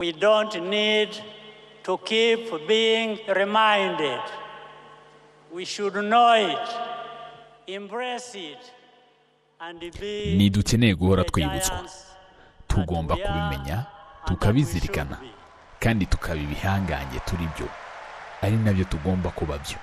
We don't need to keep being reminded. We should know it, embrace it, and be ntidukeneye guhora twibutswa. Tugomba kubimenya, tukabizirikana, kandi tukaba ibihangange turi byo, ari nabyo tugomba kuba byo.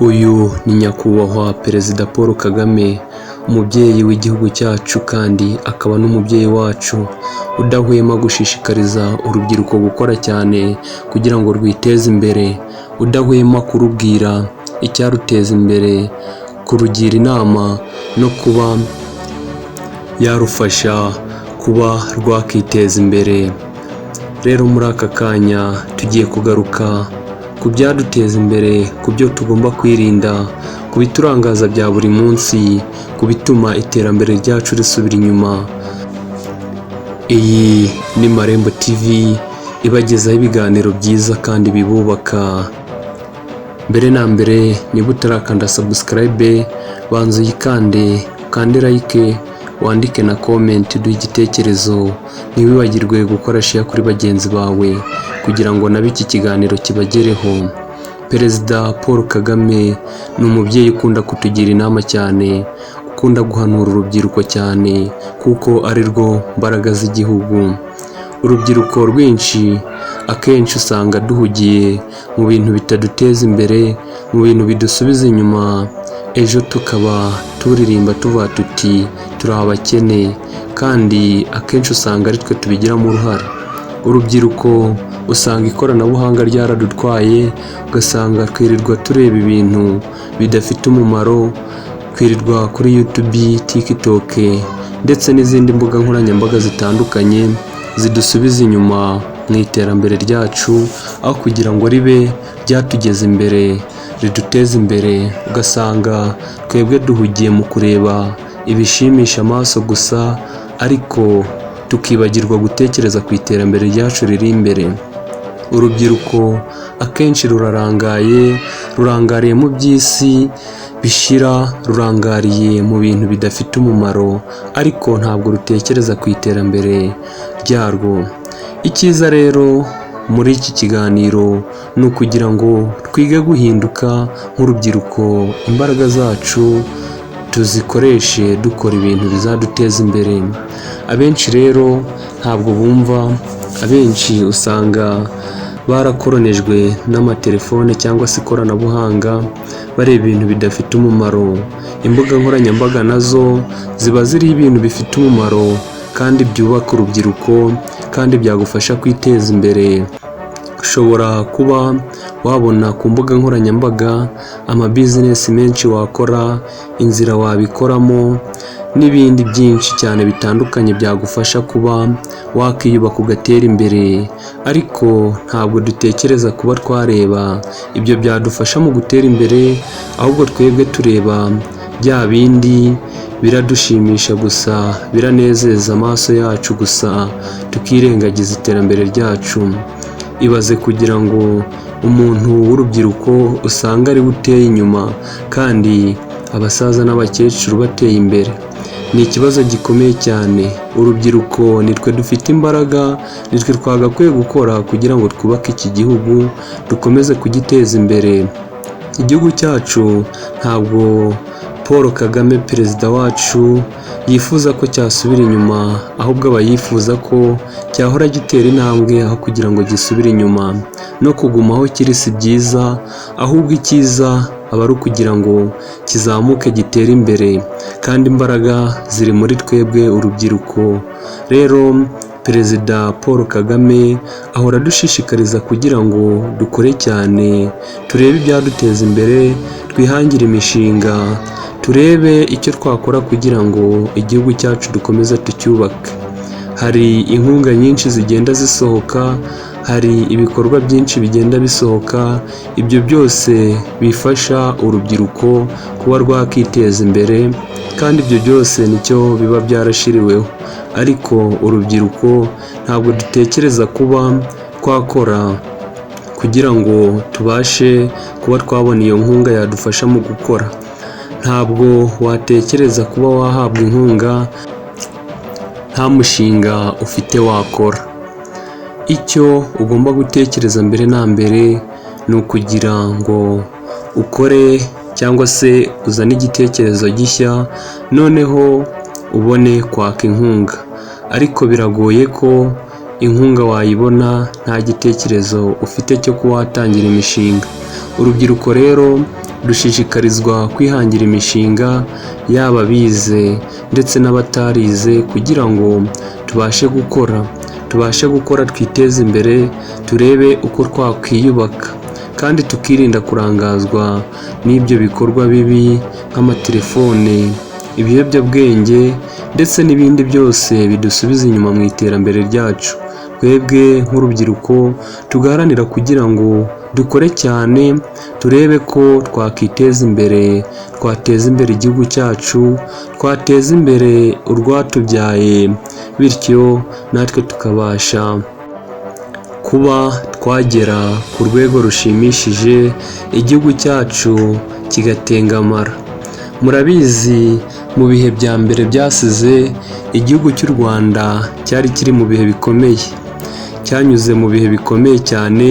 Uyu ni nyakubahwa Perezida Paul Kagame, umubyeyi w'igihugu cyacu kandi akaba n'umubyeyi wacu udahwema gushishikariza urubyiruko gukora cyane kugira ngo rwiteze imbere, udahwema kurubwira icyaruteza imbere, kurugira inama no kuba yarufasha kuba rwakiteza imbere. Rero muri aka kanya tugiye kugaruka ku byaduteza imbere, ku byo tugomba kwirinda, ku biturangaza bya buri munsi, ku bituma iterambere ryacu risubira inyuma. Iyi ni Marembo TV ibagezaho ibiganiro byiza kandi bibubaka. Mbere na mbere niba utarakanda subscribe, banza uyikande, ukande like, wandike na comment uduhe igitekerezo, ntiwibagirwe gukora share kuri bagenzi bawe kugira ngo nabe iki kiganiro kibagereho. Perezida Paul Kagame ni umubyeyi ukunda kutugira inama cyane, ukunda guhanura urubyiruko cyane kuko ari rwo mbaraga z'igihugu. Urubyiruko rwinshi akenshi usanga duhugiye mu bintu bitaduteza imbere, mu bintu bidusubiza inyuma, ejo tukaba turirimba tuvuga tuti turi abakene, kandi akenshi usanga ari twe tubigiramo uruhare. Urubyiruko usanga ikoranabuhanga ryaradutwaye, ugasanga twirirwa tureba ibintu bidafite umumaro, twirirwa kuri YouTube, TikTok ndetse n'izindi mbuga nkoranyambaga zitandukanye zidusubiza inyuma mu iterambere ryacu, aho kugira ngo ribe ryatugeza imbere, riduteze imbere. Ugasanga twebwe duhugiye mu kureba ibishimisha amaso gusa, ariko tukibagirwa gutekereza ku iterambere ryacu riri imbere. Urubyiruko akenshi rurangariye mu by'isi bishira, rurangariye mu bintu bidafite umumaro, ariko ntabwo rutekereza ku iterambere ryarwo. Icyiza rero muri iki kiganiro ni ukugira ngo twige guhinduka nk'urubyiruko, imbaraga zacu tuzikoreshe dukora ibintu bizaduteza imbere. Abenshi rero ntabwo bumva, abenshi usanga barakoronejwe n'amatelefone cyangwa se ikoranabuhanga, bareba ibintu bidafite umumaro. Imbuga nkoranyambaga nazo ziba ziriho ibintu bifite umumaro kandi byubaka urubyiruko kandi byagufasha kwiteza imbere. Ushobora kuba wabona ku mbuga nkoranyambaga amabizinesi menshi wakora, inzira wabikoramo n'ibindi byinshi cyane bitandukanye byagufasha kuba wakiyubaka ugatera imbere, ariko ntabwo dutekereza kuba twareba ibyo byadufasha mu gutera imbere, ahubwo twebwe tureba bya bindi biradushimisha gusa, biranezeza amaso yacu gusa, tukirengagiza iterambere ryacu. Ibaze kugira ngo umuntu w'urubyiruko usanga ari uteye inyuma kandi abasaza n'abakecuru bateye imbere. Ni ikibazo gikomeye cyane. Urubyiruko nitwe dufite imbaraga, nitwe twagakwiye gukora kugira ngo twubake iki gihugu, dukomeze kugiteza imbere. Igihugu cyacu ntabwo Paul Kagame perezida wacu yifuza ko cyasubira inyuma, ahubwo aba yifuza ko cyahora gitera intambwe aho kugira ngo gisubire inyuma. No kuguma aho kiri si byiza, ahubwo icyiza aba ari ukugira ngo kizamuke gitere imbere, kandi imbaraga ziri muri twebwe urubyiruko. Rero Perezida Paul Kagame ahora adushishikariza kugira ngo dukore cyane, turebe ibyaduteza imbere, twihangire imishinga, turebe icyo twakora kugira ngo igihugu cyacu dukomeze tucyubake. Hari inkunga nyinshi zigenda zisohoka, hari ibikorwa byinshi bigenda bisohoka, ibyo byose bifasha urubyiruko kuba rwakiteza imbere, kandi ibyo byose nicyo biba byarashiriweho. Ariko urubyiruko ntabwo dutekereza kuba twakora kugira ngo tubashe kuba twabona iyo nkunga yadufasha mu gukora. Ntabwo watekereza kuba wahabwa inkunga nta mushinga ufite wakora. icyo ugomba gutekereza mbere na mbere ni ukugira ngo ukore cyangwa se uzane igitekerezo gishya noneho ubone kwaka inkunga, ariko biragoye ko inkunga wayibona nta gitekerezo ufite cyo kuba watangira imishinga. Urubyiruko rero dushishikarizwa kwihangira imishinga, yaba abize ndetse n'abatarize, kugira ngo tubashe gukora twiteze imbere, turebe uko twakwiyubaka kandi tukirinda kurangazwa n'ibyo bikorwa bibi nk'amatelefone, ibiyobyabwenge ndetse n'ibindi byose bidusubiza inyuma mu iterambere ryacu. Twebwe nk'urubyiruko tugaharanira kugira ngo dukore cyane, turebe ko twakiteza imbere, twateza imbere igihugu cyacu, twateza imbere urwatubyaye, bityo natwe tukabasha kuba twagera ku rwego rushimishije, igihugu cyacu kigatengamara. Murabizi mu bihe bya mbere byasize, igihugu cy'u Rwanda cyari kiri mu bihe bikomeye, cyanyuze mu bihe bikomeye cyane,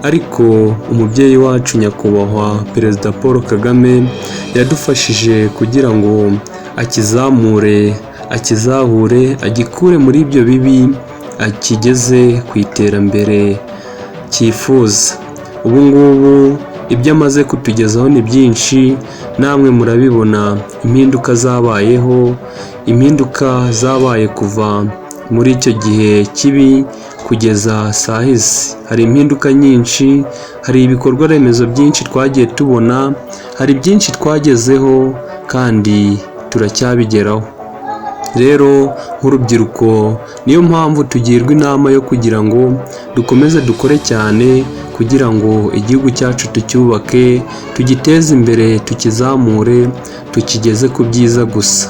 ariko umubyeyi wacu nyakubahwa Perezida Paul Kagame yadufashije kugira ngo akizahure, agikure muri ibyo bibi, akigeze ku iterambere cyifuza. Ubu ngubu ibyo amaze kutugezaho ni byinshi, namwe murabibona impinduka zabaye kuva muri icyo gihe kibi kugeza saa hizi. Hari impinduka nyinshi, hari ibikorwa remezo byinshi twagiye tubona, hari byinshi twagezeho kandi turacyabigeraho. Rero nk'urubyiruko niyo mpamvu tugirwa inama yo kugira ngo dukomeze dukore cyane, kugira ngo igihugu cyacu tucyubake, tugiteze imbere, tukizamure, tukigeze ku byiza gusa.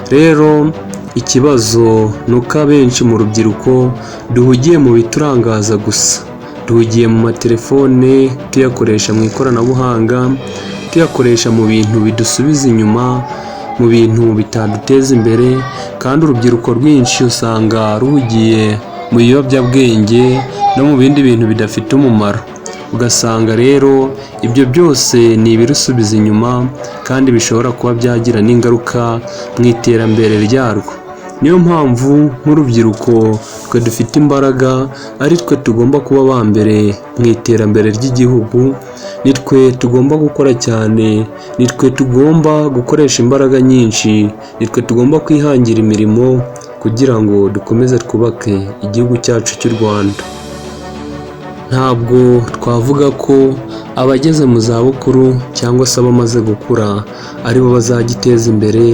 Rero ikibazo ni uko abenshi mu rubyiruko duhugiye mu biturangaza gusa, duhugiye mu matelefone, tuyakoresha mu ikoranabuhanga, tuyakoresha mu bintu bidusubiza inyuma, mu bintu bitaduteza imbere, kandi urubyiruko rwinshi usanga ruhugiye mu biyobyabwenge no mu bindi bintu bidafite umumaro. Ugasanga rero ibyo byose ni ibirusubiza inyuma kandi bishobora kuba byagira n'ingaruka mu iterambere ryarwo. Niyo mpamvu nk'urubyiruko twe dufite imbaraga, ari twe tugomba kuba aba mbere mu iterambere ry'igihugu, ni twe tugomba gukora cyane, ni twe tugomba gukoresha imbaraga nyinshi, ni twe tugomba kwihangira imirimo kugira ngo dukomeze twubake igihugu cyacu cy'u Rwanda. Ntabwo twavuga ko abageze mu zabukuru cyangwa se abamaze gukura aribo bazagiteza imbere,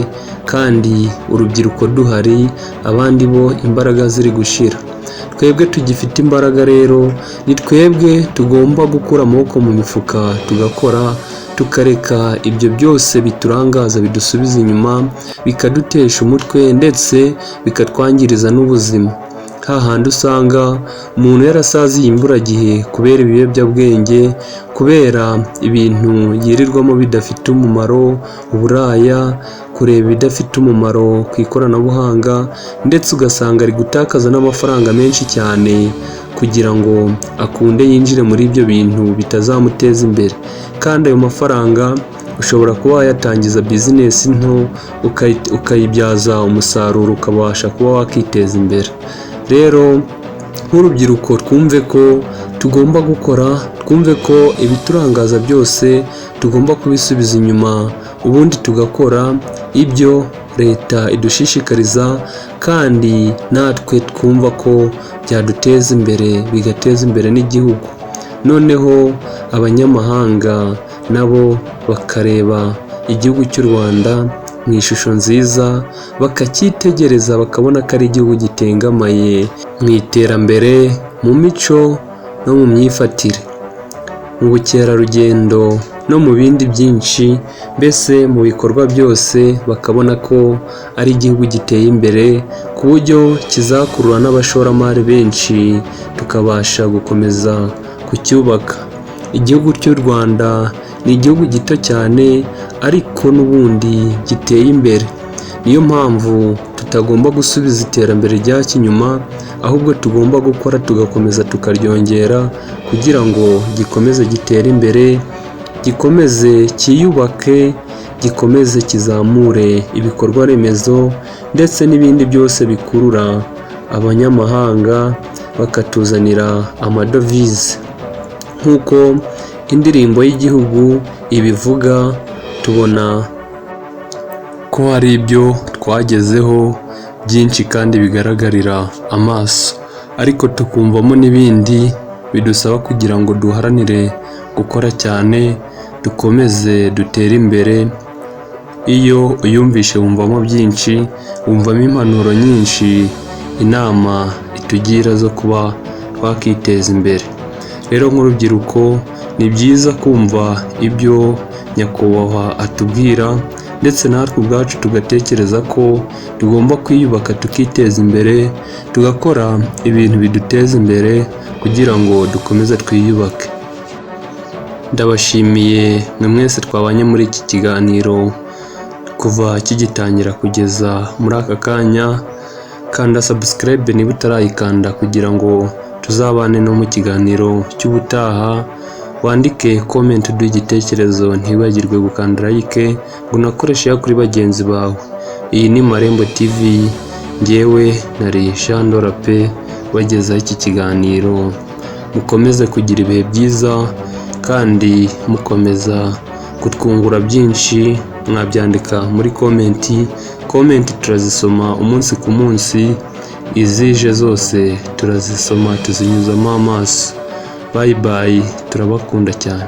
kandi urubyiruko duhari, abandi bo imbaraga ziri gushira. Twebwe tugifite imbaraga rero, ni twebwe tugomba gukura amaboko mu mifuka tugakora, tukareka ibyo byose biturangaza bidusubiza inyuma, bikadutesha umutwe ndetse bikatwangiriza n'ubuzima. Hahandi usanga umuntu yarasaziye imburagihe kubera ibiyobyabwenge, kubera ibintu yirirwamo bidafite umumaro, uburaya, kureba ibidafite umumaro ku ikoranabuhanga, ndetse ugasanga ari gutakaza n'amafaranga menshi cyane kugira ngo akunde yinjire muri ibyo bintu bitazamuteza imbere. Kandi ayo mafaranga ushobora kuba wayatangiza bizinesi nto, ukayibyaza umusaruro, ukabasha kuba wakiteza imbere. Rero nk'urubyiruko twumve ko tugomba gukora, twumve ko ibiturangaza byose tugomba kubisubiza inyuma, ubundi tugakora ibyo leta idushishikariza, kandi natwe twumva ko byaduteza imbere, bigateza imbere n'igihugu. Noneho abanyamahanga nabo bakareba igihugu cy'u Rwanda mu ishusho nziza, bakacyitegereza, bakabona ko ari igihugu gitengamaye mu iterambere, mu mico no mu myifatire, mu bukerarugendo no mu bindi byinshi, mbese mu bikorwa byose bakabona ko ari igihugu giteye imbere, ku buryo kizakurura n'abashoramari benshi, tukabasha gukomeza kucyubaka. Igihugu cy'u Rwanda ni igihugu gito cyane ariko n'ubundi giteye imbere. Niyo mpamvu tutagomba gusubiza iterambere ryacu inyuma, ahubwo tugomba gukora tugakomeza tukaryongera kugira ngo gikomeze gitere imbere, gikomeze cyiyubake, gikomeze kizamure ibikorwa remezo ndetse n'ibindi byose bikurura abanyamahanga bakatuzanira amadovize. Nk'uko indirimbo y'igihugu ibivuga, tubona ko hari ibyo twagezeho byinshi kandi bigaragarira amaso, ariko tukumvamo n'ibindi bidusaba kugira ngo duharanire gukora cyane, dukomeze dutere imbere. Iyo uyumvishe wumvamo byinshi, wumvamo impanuro nyinshi, inama itugira zo kuba twakiteza imbere. Rero nk'urubyiruko ni byiza kumva ibyo nyakubahwa atubwira, ndetse natwe ubwacu tugatekereza ko tugomba kwiyubaka tukiteza imbere, tugakora ibintu biduteza imbere kugira ngo dukomeze twiyubake. Ndabashimiye mwe mwese twabanye muri iki kiganiro kuva kigitangira kugeza muri aka kanya. Kanda subscribe niba utarayikanda kugira ngo tuzabane no mu kiganiro cy'ubutaha. Wandike comment uduhe igitekerezo, ntibagirwe gukanda like ngo unakoreshe kuri bagenzi bawe. Iyi ni Marembo TV, njyewe nari Shandora pe bagezaho iki kiganiro. Mukomeze kugira ibihe byiza kandi mukomeza kutwungura byinshi. Mwabyandika muri komenti turazisoma umunsi ku munsi, izije zose turazisoma tuzinyuzamo amaso. Bye bye, turabakunda cyane.